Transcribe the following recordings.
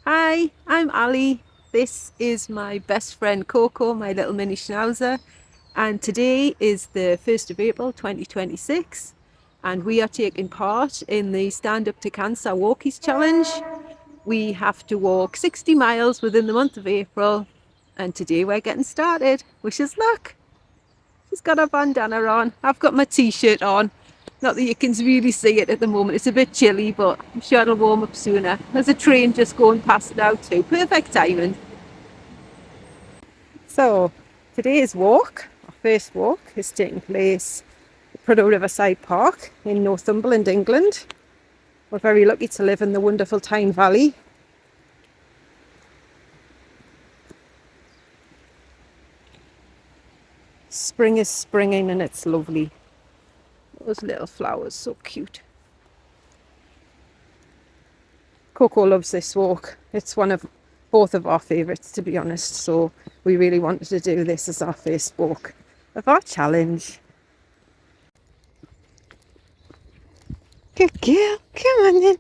Hi, I'm Ali. This is my best friend Coco, my little mini schnauzer, and today is the 1st of April 2026, and we are taking part in the Stand Up to Cancer Walkies challenge. We have to walk 60 miles within the month of April, and today we're getting started. Wish us luck. She's got her bandana on. I've got my t-shirt on. Not that you can really see it at the moment. It's a bit chilly, but I'm sure it'll warm up sooner. There's a train just going past now too. Perfect timing. So today's walk, our first walk, is taking place at Prudhoe Riverside Park in Northumberland, England. We're very lucky to live in the wonderful Tyne Valley. Spring is springing and it's lovely. Those little flowers, so cute. Coco loves this walk. It's one of both of our favourites, to be honest. So we really wanted to do this as our first walk of our challenge. Good girl, come on then.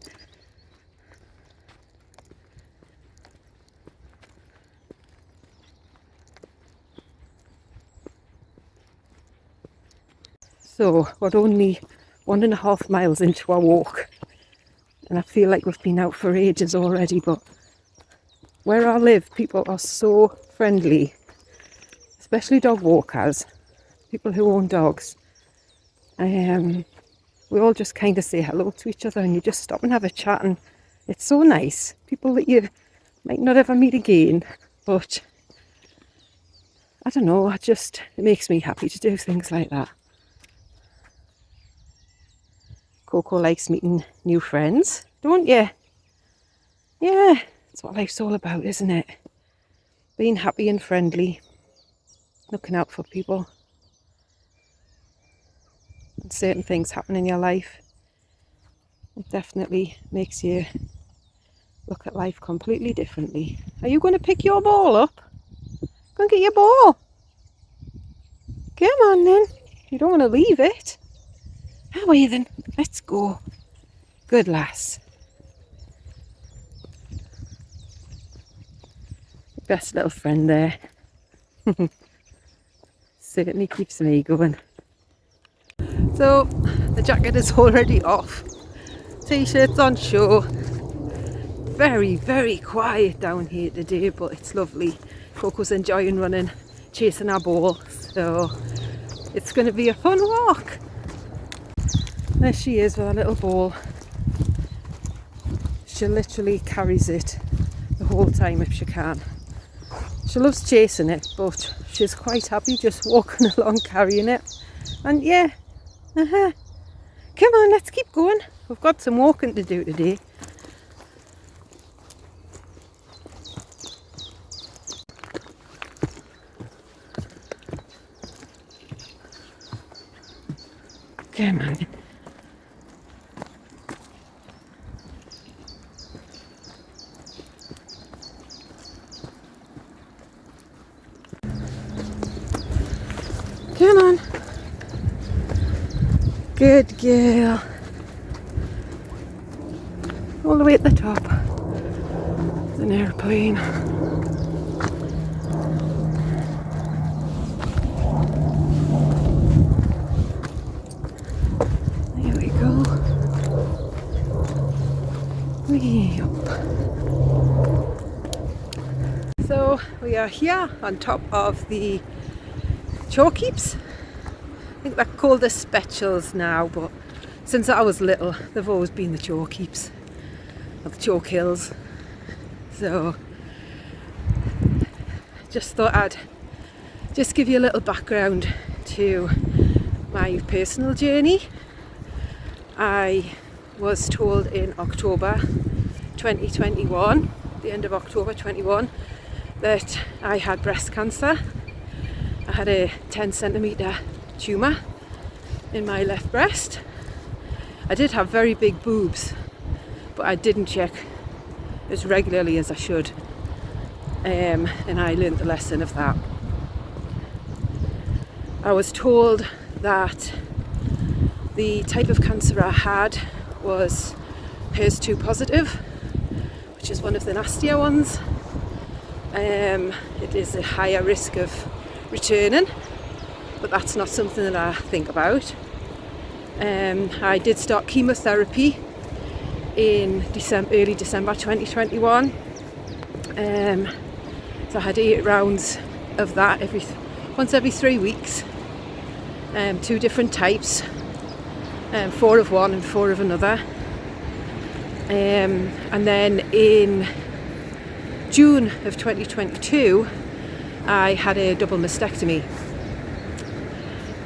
So we're only 1.5 miles into our walk, and I feel like we've been out for ages already, but where I live, people are so friendly, especially dog walkers, people who own dogs. We all just kind of say hello to each other and you just stop and have a chat, and it's so nice. People that you might not ever meet again, but I don't know, it makes me happy to do things like that. Coco likes meeting new friends, don't you? Yeah, that's what life's all about, isn't it? Being happy and friendly, looking out for people. When certain things happen in your life, it definitely makes you look at life completely differently. Are you going to pick your ball up? Go and get your ball. Come on then. You don't want to leave it. How are you then? Let's go. Good lass. Best little friend there. Certainly keeps me going. So the jacket is already off. T-shirts on show. Very, very quiet down here today, but it's lovely. Coco's enjoying running, chasing our ball, so it's going to be a fun walk. There she is with her little ball. She literally carries it the whole time if she can. She loves chasing it, but she's quite happy just walking along carrying it. And yeah, come on, let's keep going. We've got some walking to do today. Come on. Come on. Good girl. All the way at the top. There's an airplane. There we go. Way up. So we are here on top of the chalk heaps. I think they're called the specials now, but since I was little they've always been the chalk heaps, or the chalk hills. So just thought I'd just give you a little background to my personal journey. I was told in October 2021, the end of October 21, that I had breast cancer. I had a 10 centimetre tumour in my left breast. I did have very big boobs, but I didn't check as regularly as I should, and I learned the lesson of that. I was told that the type of cancer I had was HER2 positive, which is one of the nastier ones. It is a higher risk of returning, but that's not something that I think about. I did start chemotherapy in early December 2021. So I had 8 rounds of that once every 3 weeks. 2 different types, 4 of one and 4 of another. And then in June of 2022, I had a double mastectomy.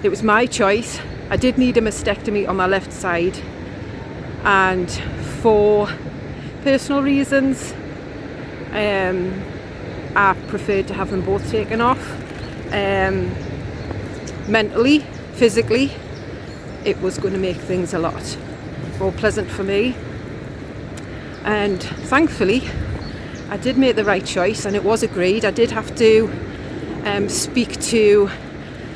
It was my choice. I did need a mastectomy on my left side, and for personal reasons, I preferred to have them both taken off. Mentally, physically, it was going to make things a lot more pleasant for me. And thankfully, I did make the right choice, and it was agreed. I did have to speak to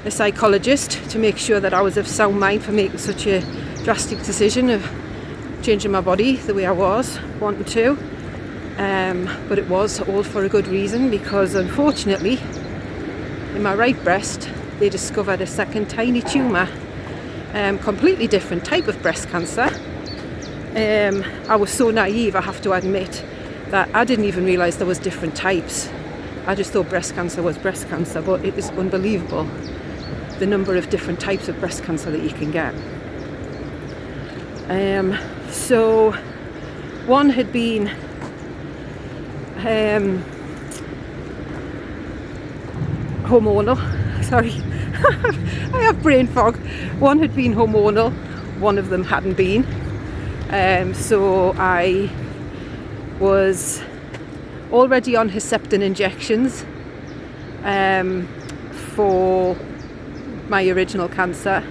a psychologist to make sure that I was of sound mind for making such a drastic decision of changing my body the way I was wanting to. But it was all for a good reason, because unfortunately in my right breast they discovered a second tiny tumour, completely different type of breast cancer. I was so naive, I have to admit, that I didn't even realise there was different types. I just thought breast cancer was breast cancer, but it is unbelievable the number of different types of breast cancer that you can get. So one had been hormonal, sorry, I have brain fog. One had been hormonal, one of them hadn't been. So I was already on Herceptin injections for my original cancer,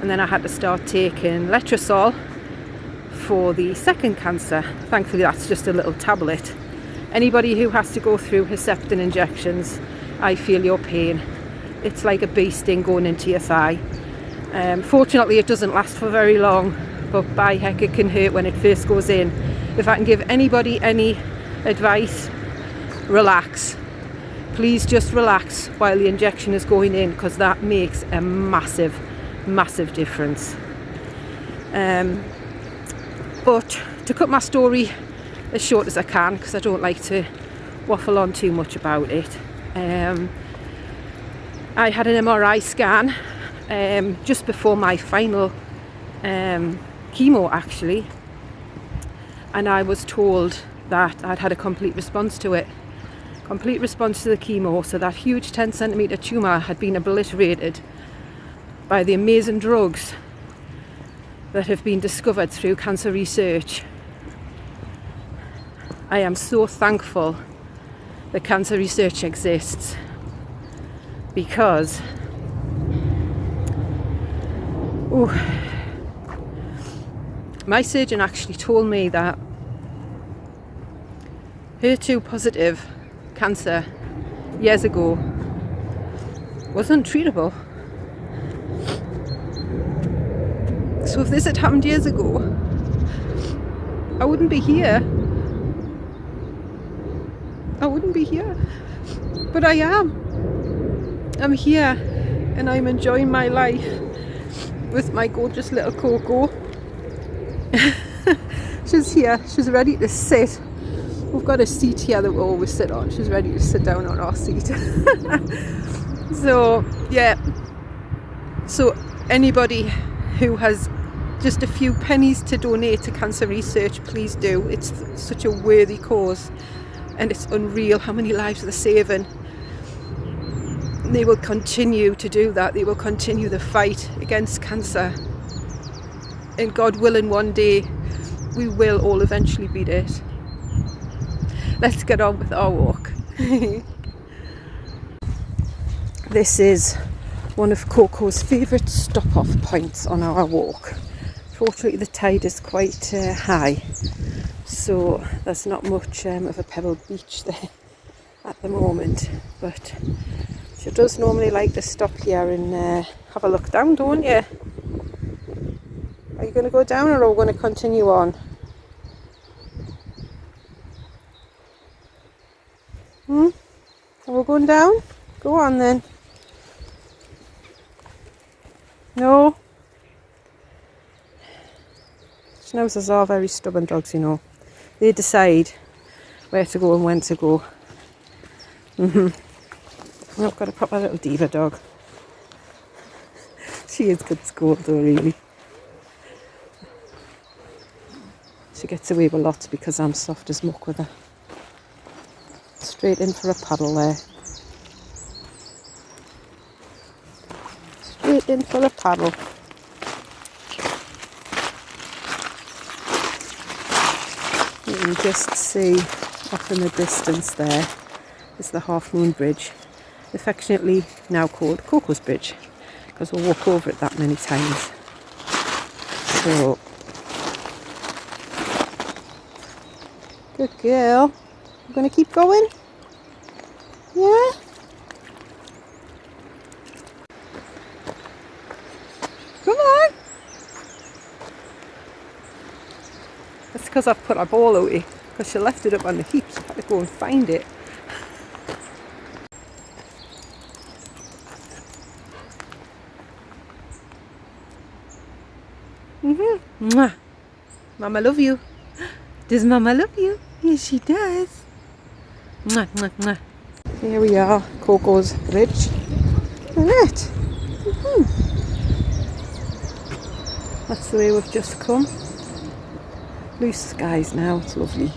and then I had to start taking letrozole for the second cancer. Thankfully that's just a little tablet. Anybody who has to go through Herceptin injections, I feel your pain. It's like a bee sting going into your thigh. Fortunately it doesn't last for very long, but by heck it can hurt when it first goes in. If I can give anybody any advice, relax. Please just relax while the injection is going in, because that makes a massive, massive difference. But to cut my story as short as I can, because I don't like to waffle on too much about it, I had an MRI scan just before my final chemo actually, and I was told that I'd had a complete response to it. Complete response to the chemo, so that huge 10 centimetre tumour had been obliterated by the amazing drugs that have been discovered through cancer research. I am so thankful that cancer research exists, because my surgeon actually told me that HER2 positive cancer years ago was untreatable. So if this had happened years ago, I wouldn't be here. I wouldn't be here. But I am. I'm here, and I'm enjoying my life with my gorgeous little Coco. She's here. She's ready to sit. We've got a seat here that we always sit on. She's ready to sit down on our seat. So yeah, so anybody who has just a few pennies to donate to cancer research, please do. It's such a worthy cause, and it's unreal how many lives they're saving. They will continue to do that. They will continue the fight against cancer, and God willing, one day we will all eventually beat it. Let's get on with our walk. This is one of Coco's favourite stop-off points on our walk. Fortunately the tide is quite high, so there's not much of a pebble beach there at the moment, but she does normally like to stop here and have a look down, don't you? Are you going to go down, or are we going to continue on? Are we going down? Go on then. No. Schnauzers are very stubborn dogs, you know. They decide where to go and when to go. I've got a proper little diva dog. She is good school though, really. She gets away with lots because I'm soft as muck with her. Straight in for a paddle there. Straight in for a paddle. You can just see off in the distance there is the Half Moon Bridge, affectionately now called Coco's Bridge, because we'll walk over it that many times. So, good girl. I'm going to keep going? Yeah? Come on! That's because I've put her ball out here, because she left it up on the heap, so I had to go and find it. Mwah. Mama love you. Does Mama love you? Yes, she does. Mwah, mwah, mwah. Here we are, Coco's Bridge. Isn't it? That's the way we've just come. Blue skies now, it's lovely.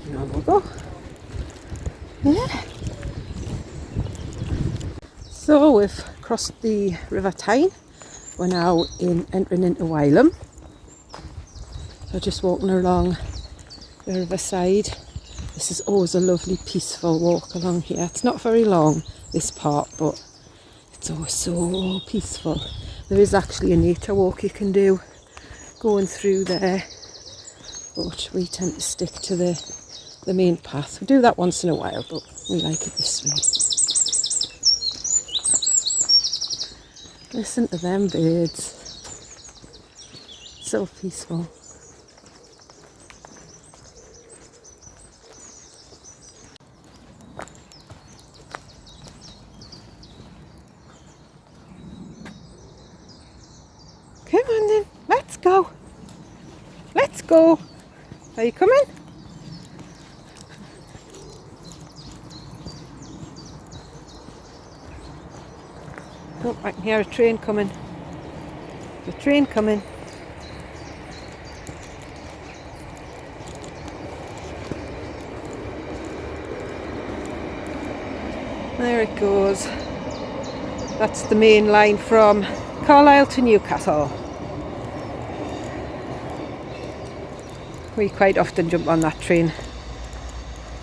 And on we'll go. Yeah. So we've crossed the River Tyne. We're now entering into Wylam. So just walking along the riverside. This is always a lovely peaceful walk along here. It's not very long, this part, but it's always so peaceful. There is actually a nature walk you can do going through there, but we tend to stick to the main path. We do that once in a while, but we like it this way. Listen to them birds. So peaceful. Come on then, let's go. Let's go. Are you coming? Oh, I can hear a train coming. The train coming. There it goes. That's the main line from Carlisle to Newcastle. We quite often jump on that train.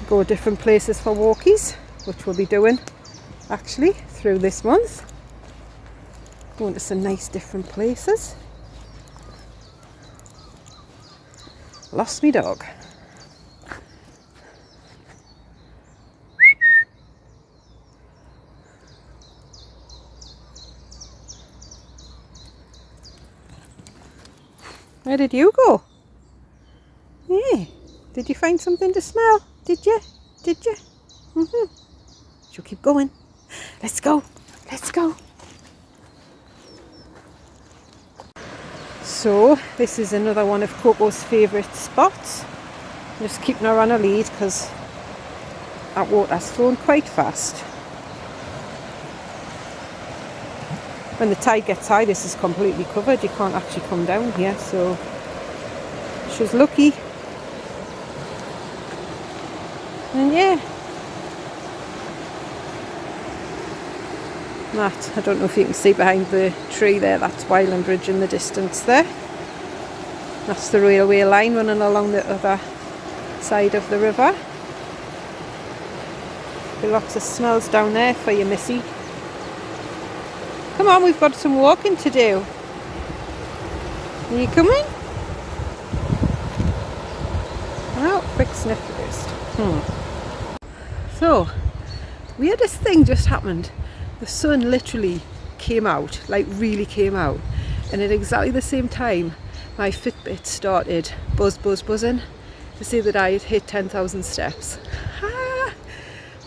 Go different places for walkies, which we'll be doing actually through this month. Going to some nice different places. Lost me dog. Where did you go? Yeah. Did you find something to smell? Did you? Did you? She'll keep going. Let's go. Let's go. So this is another one of Coco's favourite spots. I'm just keeping her on a lead because that water's flowing quite fast. When the tide gets high, this is completely covered. You can't actually come down here, so she's lucky. And yeah, that, I don't know if you can see behind the tree there, that's Wylam Bridge in the distance there. That's the railway line running along the other side of the river. There's lots of smells down there for you, Missy. Come on, we've got some walking to do. Are you coming? Oh, quick sniff first. So, weirdest thing just happened. The sun literally came out, like really came out, and at exactly the same time my Fitbit started buzzing, to say that I had hit 10,000 steps.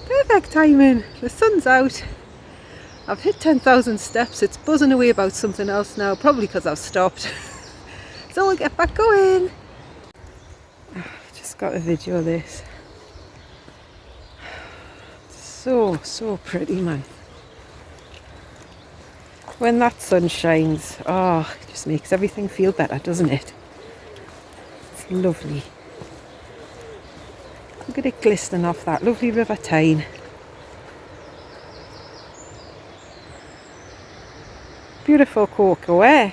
Perfect timing. The sun's out. I've hit 10,000 steps. It's buzzing away about something else now, probably because I've stopped. So we'll get back going. I've just got a video of this. So pretty, man. When that sun shines, it just makes everything feel better, doesn't it? It's lovely. Look at it glistening off that lovely River Tyne. Beautiful Coco, eh?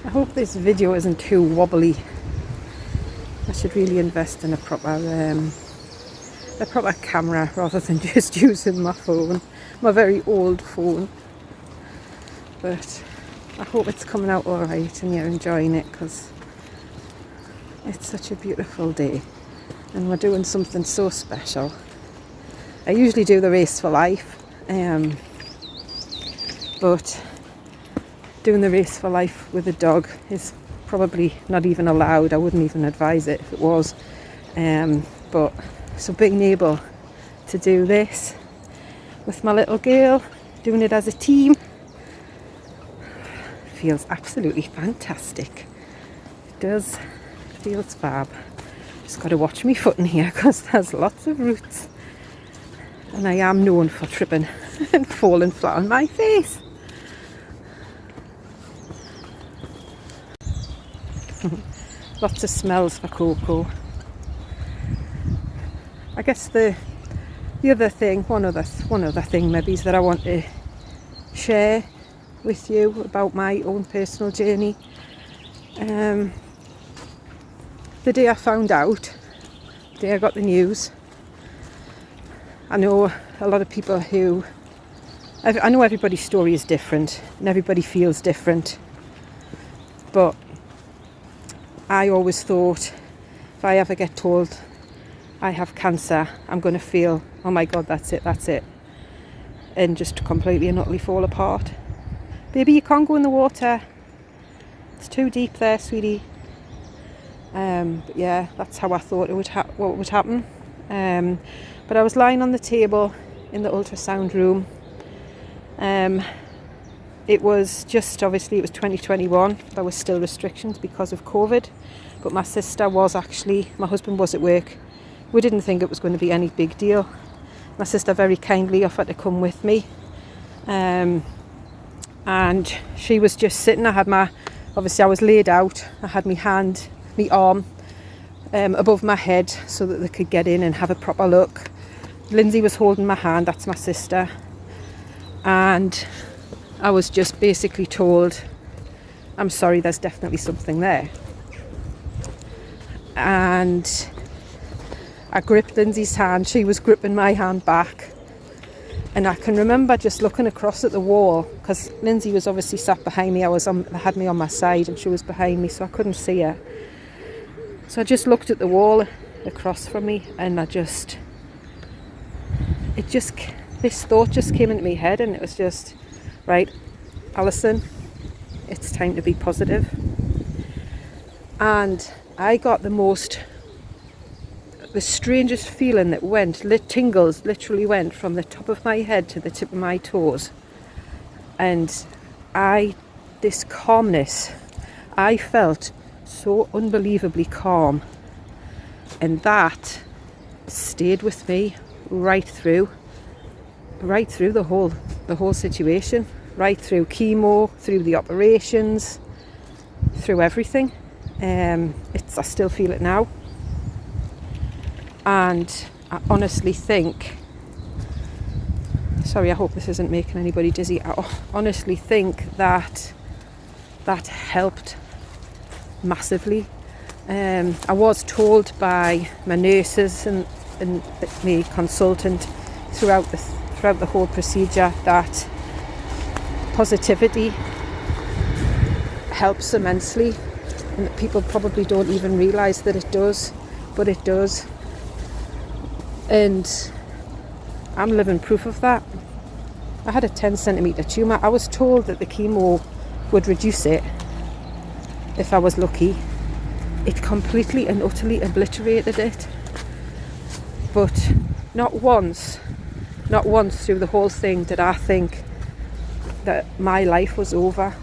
I hope this video isn't too wobbly. I should really invest in a proper camera rather than just using my phone, my very old phone. But I hope it's coming out alright and you're enjoying it, because it's such a beautiful day and we're doing something so special. I usually do the Race for Life, but doing the Race for Life with a dog is probably not even allowed. I wouldn't even advise it if it was. But so being able to do this with my little girl, doing it as a team, feels absolutely fantastic. It does. It feels fab. Just got to watch me footing here because there's lots of roots. And I am known for tripping and falling flat on my face. Lots of smells for Coco. I guess the other thing, one other thing maybe, is that I want to share with you about my own personal journey. The day I found out, the day I got the news, I know a lot of people I know everybody's story is different and everybody feels different, but I always thought if I ever get told I have cancer, I'm going to feel, oh my God, that's it, and just completely and utterly fall apart. Baby, you can't go in the water. It's too deep there, sweetie. But yeah, that's how I thought what would happen. But I was lying on the table in the ultrasound room. It was just, obviously it was 2021, there was still restrictions because of COVID, but my sister was actually, my husband was at work. We didn't think it was going to be any big deal. My sister very kindly offered to come with me, and she was just sitting. Obviously I was laid out, I had my arm above my head so that they could get in and have a proper look. Lindsay was holding my hand, that's my sister, and I was just basically told, I'm sorry, there's definitely something there. And I gripped Lindsay's hand, she was gripping my hand back. And I can remember just looking across at the wall, because Lindsay was obviously sat behind me, I had me on my side and she was behind me, so I couldn't see her. So I just looked at the wall across from me, and this thought just came into my head, and it was just, right, Alison, it's time to be positive. And I got the strangest feeling that tingles literally went from the top of my head to the tip of my toes. And this calmness, I felt so unbelievably calm. And that stayed with me right through the whole situation, right through chemo, through the operations, through everything. I still feel it now, and I honestly think, sorry, I hope this isn't making anybody dizzy, I honestly think that helped massively. I was told by my nurses and my consultant throughout the whole procedure that positivity helps immensely, and that people probably don't even realise that it does, but it does. And I'm living proof of that. I had a 10 centimetre tumour. I was told that the chemo would reduce it if I was lucky. It completely and utterly obliterated it. But not once through the whole thing did I think that my life was over.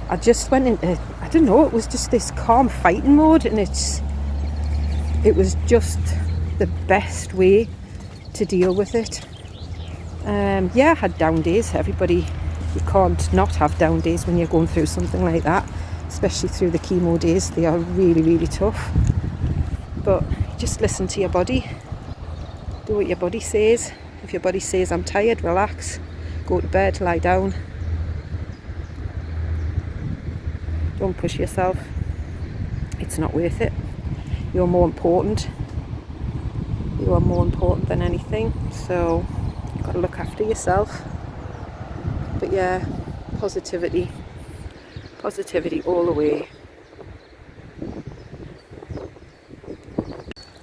I just went into, I don't know, it was just this calm fighting mode, and it was just the best way to deal with it. Yeah, I had down days. Everybody, you can't not have down days when you're going through something like that, especially through the chemo days. They are really, really tough. But just listen to your body. Do what your body says. If your body says I'm tired, relax, go to bed, lie down. Don't push yourself. It's not worth it. You're more important. You are more important than anything. So you've got to look after yourself. But yeah, positivity all the way.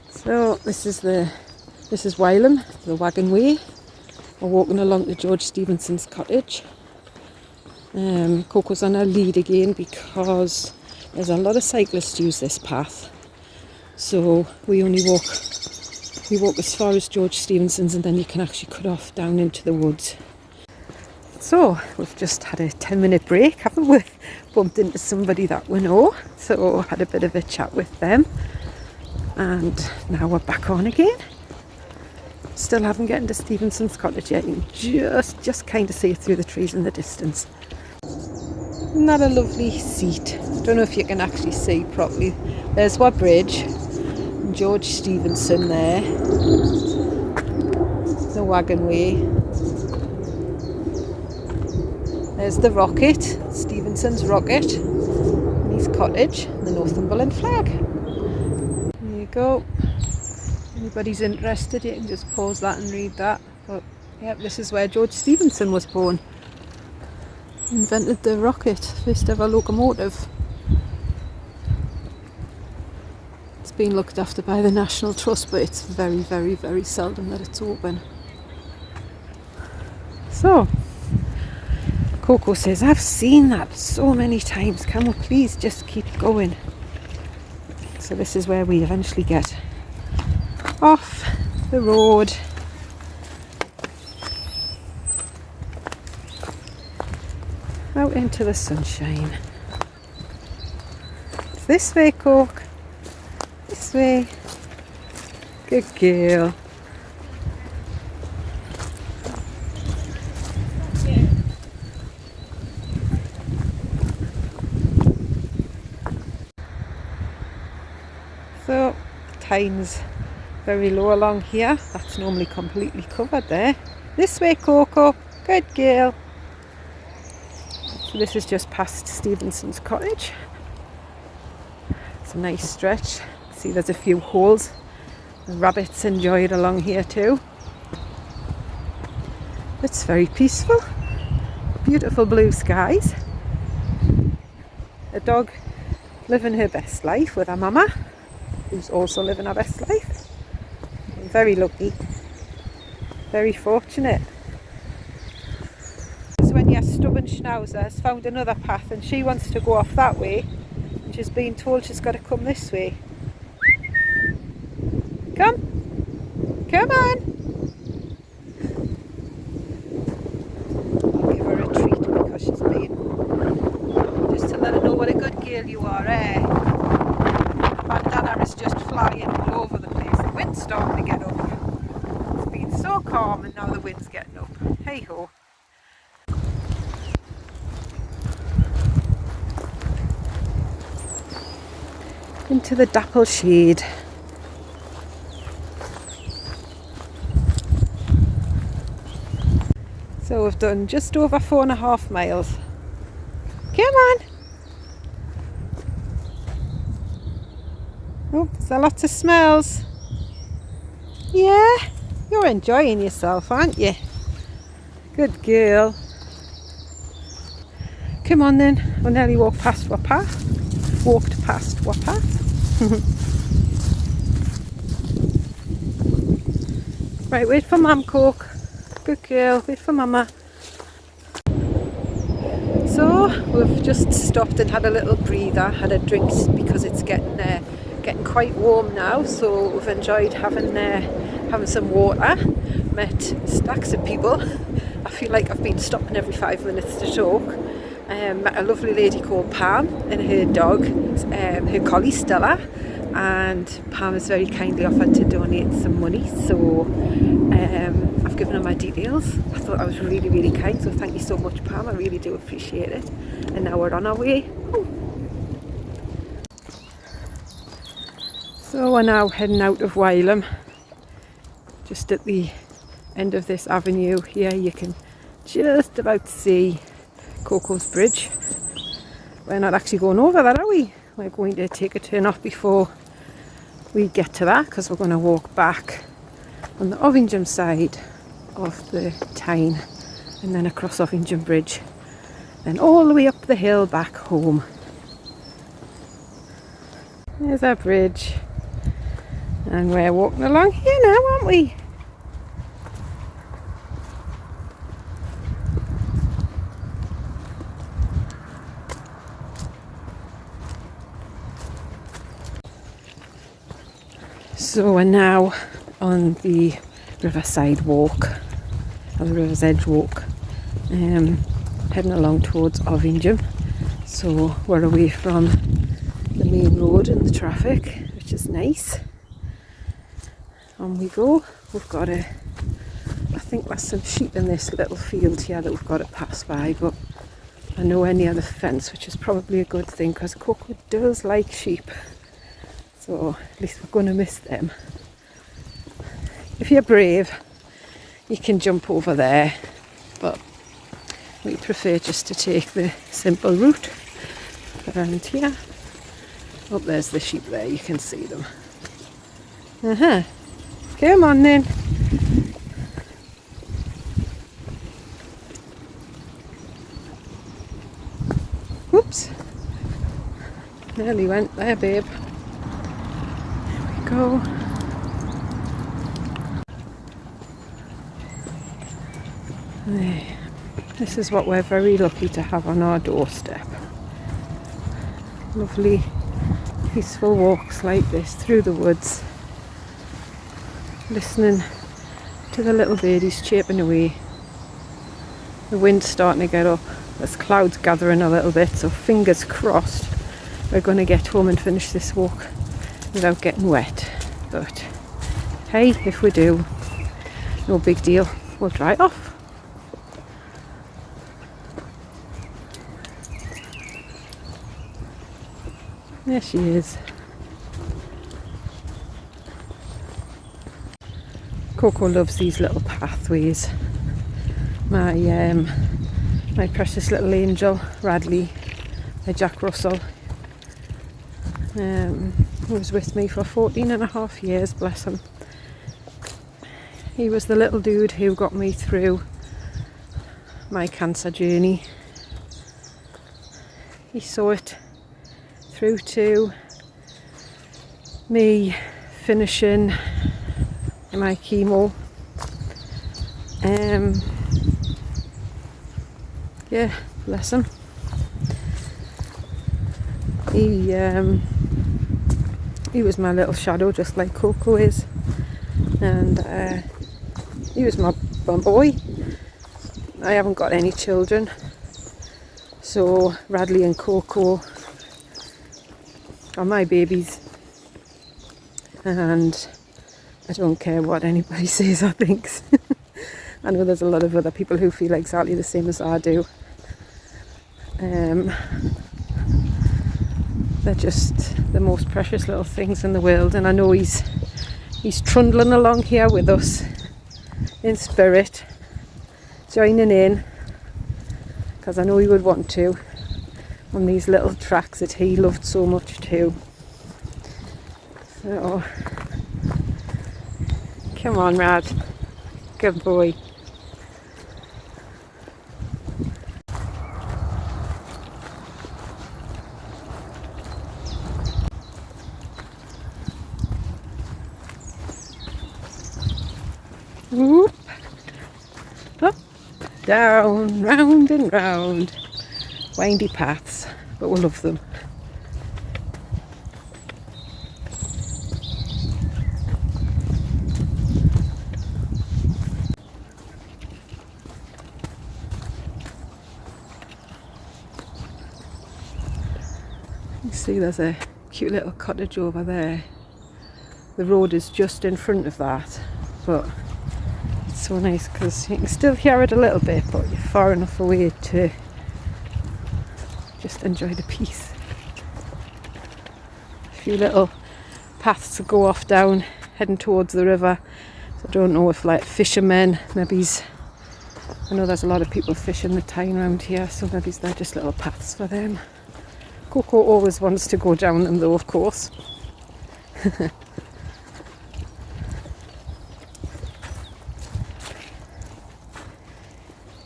So this is Wylam, the wagon way. We're walking along to George Stevenson's cottage. Coco's on our lead again because there's a lot of cyclists use this path. So we walk as far as George Stevenson's, and then you can actually cut off down into the woods. So we've just had a 10-minute break, haven't we? Bumped into somebody that we know, so had a bit of a chat with them, and now we're back on again. Still haven't gotten to Stevenson's cottage yet. You can just kind of see it through the trees in the distance. Isn't that a lovely seat? Don't know if you can actually see properly. There's our bridge, George Stevenson there, the wagon way. There's the rocket, Stevenson's rocket, and his cottage, and the Northumberland flag. There you go. If anybody's interested, you can just pause that and read that. But yeah, this is where George Stephenson was born. Invented the rocket, first ever locomotive. It's been looked after by the National Trust, but it's very, very, very seldom that it's open. So, Coco says, I've seen that so many times, can we please just keep going? So this is where we eventually get off the road. Out into the sunshine. It's this way, Coke. This way. Good girl. So, time's very low along here. That's normally completely covered there. This way, Coco. Good girl. So this is just past Stevenson's cottage. It's a nice stretch. See, there's a few holes. The rabbits enjoy it along here too. It's very peaceful. Beautiful blue skies. A dog living her best life with her mama, who's also living her best life. I'm very lucky. Very fortunate. When your stubborn schnauzer has found another path and she wants to go off that way, and she's been told she's got to come this way. Come on. I'll give her a treat because she's been, just to let her know what a good girl you are, eh? Bandana is just flying all over the place. The wind's starting to get up. It's been so calm and now the wind's getting up. Hey ho. Into the dapple shade. So we've done just over 4.5 miles. Come on! Oh, there's lots of smells. Yeah, you're enjoying yourself, aren't you? Good girl. Come on then, we'll nearly walk past our path. Walked past our path. Right, wait for Mum, Coke. Good girl, wait for Mama. So we've just stopped and had a little breather, had a drink because it's getting quite warm now. So we've enjoyed having some water. Met stacks of people. I feel like I've been stopping every 5 minutes to talk. Met a lovely lady called Pam and her dog, her collie Stella, and Pam has very kindly offered to donate some money. So I've given her my details. I thought I was really, really kind, so thank you so much, Pam. I really do appreciate it. And now we're on our way home. So we're now heading out of Wylam. Just at the end of this avenue here, you can just about see Coco's Bridge. We're not actually going over that, are we? We're going to take a turn off before we get to that, because we're going to walk back on the Ovingham side of the town and then across Ovingham Bridge, then all the way up the hill back home. There's our bridge, and we're walking along here now, aren't we? So we're now on the Riverside Walk, or the River's Edge Walk, heading along towards Ovingham. So we're away from the main road and the traffic, which is nice. On we go. We've got I think there's some sheep in this little field here that we've got to pass by, but I know any other fence, which is probably a good thing because Coco does like sheep. So at least we're going to miss them. If you're brave, you can jump over there, but we prefer just to take the simple route around here. Oh, there's the sheep there, you can see them. Come on then. Whoops. Nearly went there, babe. Go. This is what we're very lucky to have on our doorstep. Lovely peaceful walks like this through the woods, listening to the little birdies chirping away. The wind's starting to get up, there's clouds gathering a little bit, so fingers crossed we're going to get home and finish this walk without getting wet. But hey, if we do, no big deal, we'll dry it off. There she is. Coco loves these little pathways. My precious little angel, Radley, by Jack Russell, he was with me for 14 and a half years, bless him. He was the little dude who got me through my cancer journey. He saw it through to me finishing my chemo. Yeah, bless him. He was my little shadow, just like Coco is, and he was my boy. I haven't got any children, so Radley and Coco are my babies, and I don't care what anybody says or thinks. I know there's a lot of other people who feel exactly the same as I do. They're just the most precious little things in the world, and I know he's trundling along here with us in spirit, joining in, because I know he would want to, on these little tracks that he loved so much too. So come on, Rad, good boy. Whoop. Up, down, round and round. Windy paths, but we love them. You see there's a cute little cottage over there. The road is just in front of that, but it's so nice because you can still hear it a little bit, but you're far enough away to just enjoy the peace. A few little paths to go off down, heading towards the river. So I don't know if like fishermen, maybe I know there's a lot of people fishing the Tyne around here, so maybe they're just little paths for them. Coco always wants to go down them though, of course.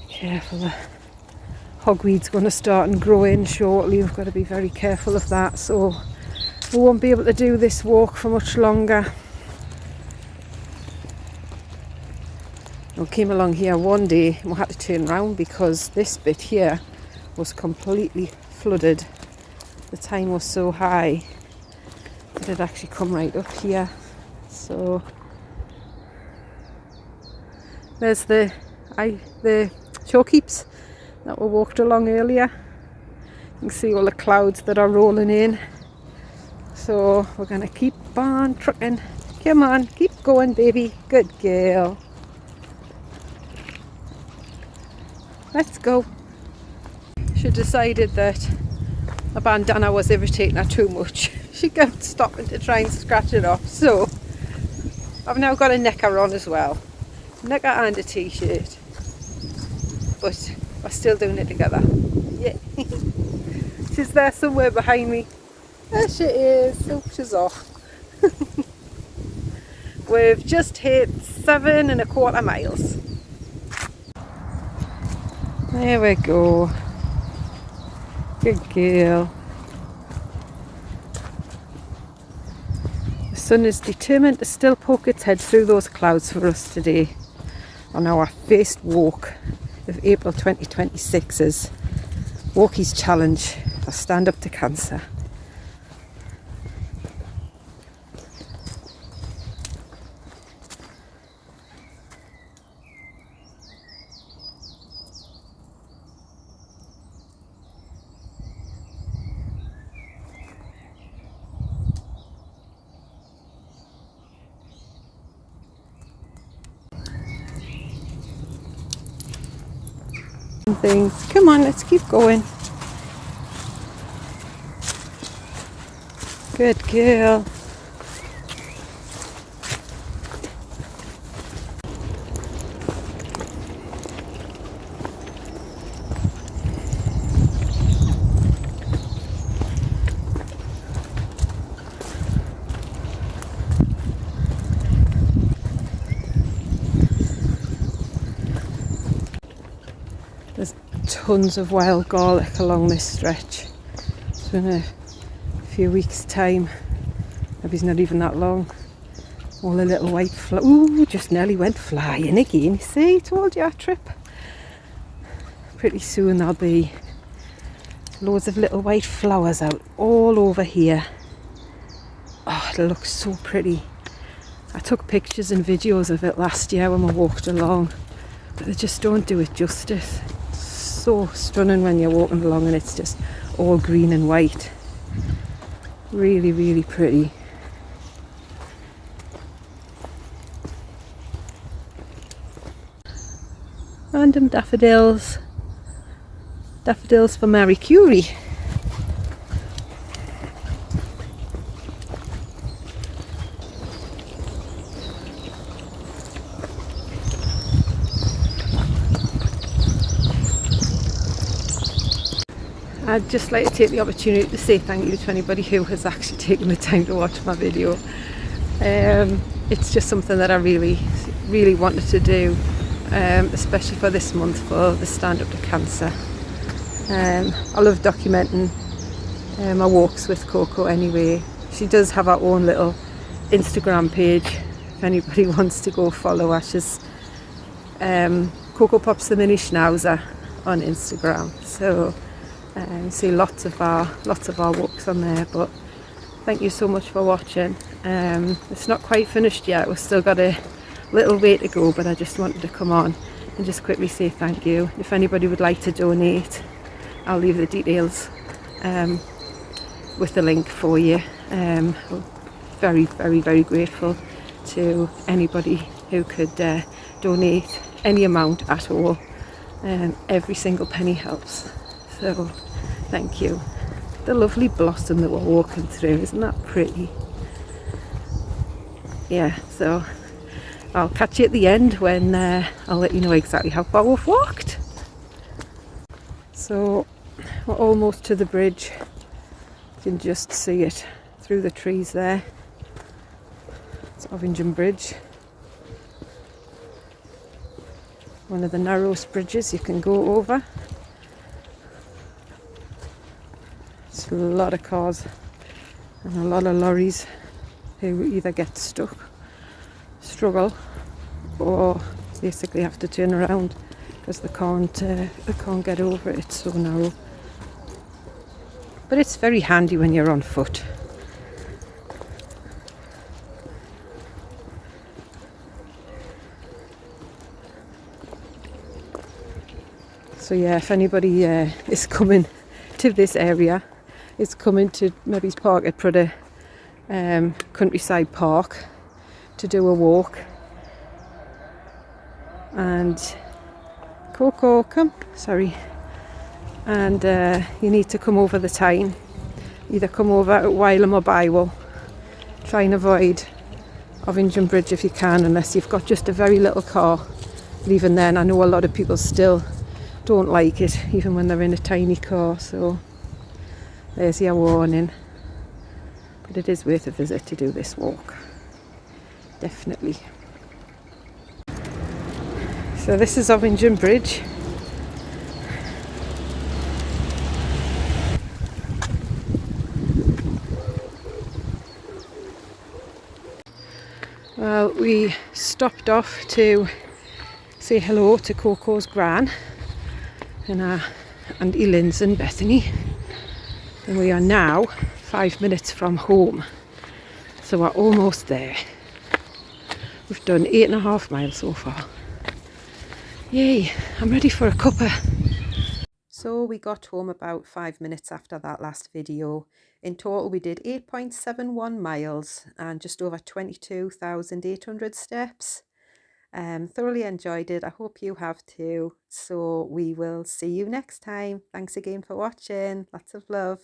Careful, the hogweed's going to start and grow in shortly. We've got to be very careful of that, so we won't be able to do this walk for much longer. We came along here one day and we had to turn around because this bit here was completely flooded. The Tyne was so high that it actually come right up here. So there's the showkeeps that we walked along earlier. You can see all the clouds that are rolling in. So we're going to keep on trucking. Come on, keep going, baby. Good girl. Let's go. She decided that a bandana was irritating her too much. She kept stopping to try and scratch it off. So I've now got a necker on as well. Necker and a t-shirt. But we're still doing it together. Yeah. She's there somewhere behind me. There she is. Oh, she's off. We've just hit 7.25 miles. There we go. Good girl. The sun is determined to still poke its head through those clouds for us today on our first walk of April 2026's Walkies Challenge for Stand Up to Cancer. Things. Come on, let's keep going. Good girl. There's tons of wild garlic along this stretch. So in a few weeks' time, maybe it's not even that long, all the little white flowers. Ooh, just nearly went flying again. See, told you our trip. Pretty soon there'll be loads of little white flowers out all over here. Oh, it looks so pretty. I took pictures and videos of it last year when we walked along, but they just don't do it justice. So stunning when you're walking along and it's just all green and white. Really, really pretty. Random daffodils. Daffodils for Marie Curie. I'd just like to take the opportunity to say thank you to anybody who has actually taken the time to watch my video. It's just something that I really, really wanted to do, especially for this month, for the Stand Up to Cancer. I love documenting my walks with Coco anyway. She does have her own little Instagram page if anybody wants to go follow her. She's Coco Pops the Mini Schnauzer on Instagram. So see lots of our walks on there. But thank you so much for watching. It's not quite finished yet. We've still got a little way to go, but I just wanted to come on and just quickly say thank you. If anybody would like to donate, I'll leave the details with the link for you. Very, very, very grateful to anybody who could donate any amount at all. Every single penny helps. So thank you. The lovely blossom that we're walking through, isn't that pretty? Yeah, so I'll catch you at the end when I'll let you know exactly how far we've walked. So we're almost to the bridge. You can just see it through the trees there. It's Ovingham Bridge. One of the narrowest bridges you can go over. It's a lot of cars and a lot of lorries who either get stuck, struggle, or basically have to turn around because they can't get over it. It's so narrow. But it's very handy when you're on foot. So yeah, if anybody is coming to this area, is coming to maybe park at Prudhoe Countryside Park to do a walk, and Coco, come, sorry, and you need to come over the Tyne, either come over at Wylam or Bywell. Try and avoid Ovingham Bridge if you can, unless you've got just a very little car. But even then, I know a lot of people still don't like it, even when they're in a tiny car. So there's your warning. But it is worth a visit to do this walk, definitely. So this is Ovingham Bridge. Well, we stopped off to say hello to Coco's gran and Auntie Lynn's and Bethany, and we are now 5 minutes from home, so we're almost there. We've done 8.5 miles so far. Yay, I'm ready for a cuppa. So we got home about 5 minutes after that last video. In total we did 8.71 miles and just over 22,800 steps. Thoroughly enjoyed it. I hope you have too. So we will see you next time. Thanks again for watching. Lots of love.